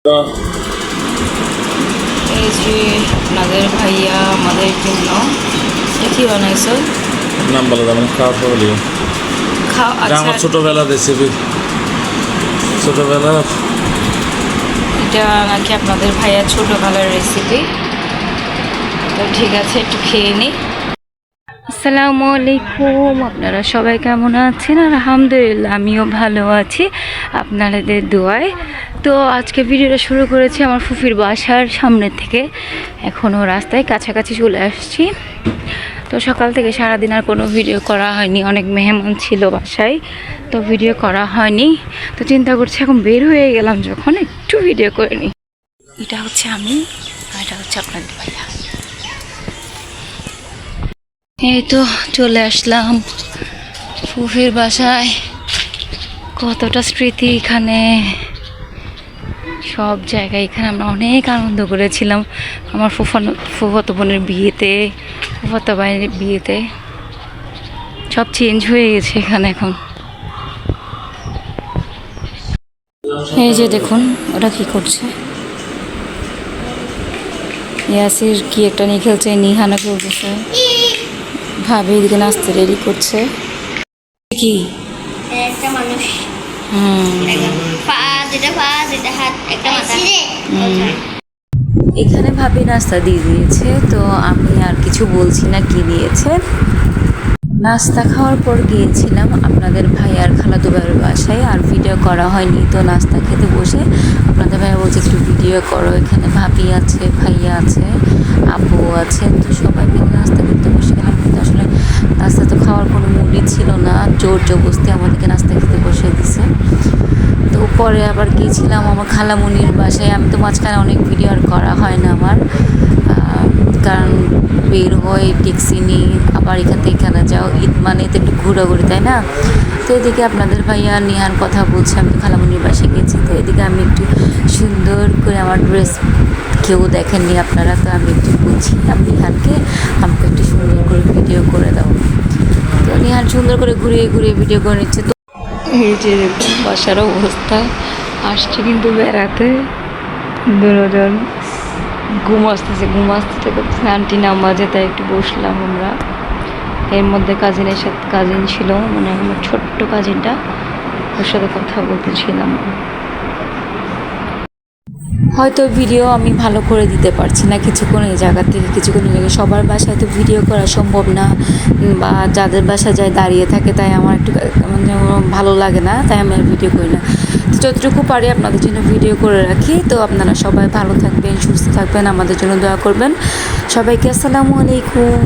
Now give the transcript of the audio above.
এই যে আপনাদের ভাইয়া আমাদের জন্য কি বানাইছো? নাম বলা যাবে না, খাওয়া বলি। আমার ছোটবেলার রেসিপি, ছোটবেলার। এটা নাকি আপনাদের ভাইয়া ছোটবেলার রেসিপি। তো ঠিক আছে, একটু খেয়ে নিই। আসসালামু আলাইকুম, আপনারা সবাই কেমন আছেন? আলহামদুলিল্লাহ আমিও ভালো আছি আপনাদের দোয়ায়। তো আজকে ভিডিওটা শুরু করেছি আমার ফুফির বাসার সামনে থেকে। এখনও রাস্তায় কাছাকাছি চলে আসছি। তো সকাল থেকে সারাদিন আর কোনো ভিডিও করা হয়নি, অনেক মেহমান ছিল বাসায়, তো ভিডিও করা হয়নি। তো চিন্তা করছি এখন বের হয়ে গেলাম যখন, একটু ভিডিও করে নিই। এটা হচ্ছে আমি আর এটা হচ্ছে আপনাদের ভাইয়া। এই তো চলে আসলাম ফুফির বাসায়। কতটা স্মৃতি এখানে, সব জায়গায়। এখানে আমরা অনেক আনন্দ করেছিলাম আমার ফুফাতো বোনের বিয়েতে, ফুফাতো ভাইয়ের বিয়েতে। সব চেঞ্জ হয়ে গেছে এখানে এখন। এই যে দেখুন ওরা কি করছে, ইয়াসির কি একটা নিয়ে খেলছে, নিহানা করতেছে, ভাবি এদিকে নাচতে রেডি করছে। কি একটা মানুষ, এখানে ভাবি নাস্তা দিয়ে দিয়েছে, তো আমি আর কিছু বলছি না কি দিয়েছে। নাস্তা খাওয়ার পর গিয়েছিলাম আপনাদের ভাই আর খালাতো ভাইয়ের বাসায়, আর ভিডিও করা হয়নি। তো নাস্তা খেতে বসে আপনাদের ভাইয়া বলছে একটু ভিডিও করো, এখানে ভাবি আছে, ভাইয়া আছে, আপু আছে, তো সবাই মিলে নাস্তা করতে বসে গেলাম। কিন্তু আসলে নাস্তা তো খাওয়ার কোনো মুডই ছিল না, জোর জবরদস্তি আমাদেরকে নাস্তা খেতে বসে দিছে। তো পরে আবার গিয়েছিলাম আমার খালামুনির বাসায়। আমি তো মাঝখানে অনেক ভিডিও আর করা হয় না আমার, কারণ বের হয় ট্যাক্সি নিয়ে, আবার এখান থেকে এখানে যাও, ঈদ মানে তো একটু ঘোরাঘুরি, তাই না? তো এদিকে আপনাদের ভাইয়া নিহার কথা বলছে, আমি খালামুনির বাসায় গেছি। তো এদিকে আমি একটু সুন্দর করে আমার ড্রেস, কেউ দেখেননি আপনারা, তো আমি একটু বলছি আমি নিহানকে আমাকে একটু সুন্দর করে ভিডিও করে দাও। তো নিহান সুন্দর করে ঘুরিয়ে ঘুরিয়ে ভিডিও করে নিচ্ছে। তো এই যে দেখুন বাসার অবস্থা, আসছে কিন্তু বেড়াতে দুজন। ঘুম আসতে করতেছে, আন্টি নামাজে, তাই একটু বসলাম আমরা। এর মধ্যে কাজিনের সাথে কাজিন ছিল, মানে আমার ছোট্ট কাজিনটা, ওর সাথে কথা বলতেছিলাম। হয়তো ভিডিও আমি ভালো করে দিতে পারছি না, কিছুক্ষণ এই জায়গা থেকে কিছুক্ষণ এই জায়গায়। সবার বাসায় তো ভিডিও করা সম্ভব না, বা যাদের বাসায় যায় দাঁড়িয়ে থাকে, তাই আমার একটু মানে ভালো লাগে না, তাই আমি আর ভিডিও করি না। যতটুকু পারি আপনাদের জন্য ভিডিও করে রাখি। তো আপনারা সবাই ভালো থাকবেন, সুস্থ থাকবেন, আমাদের জন্য দোয়া করবেন। সবাইকে আসসালামু আলাইকুম।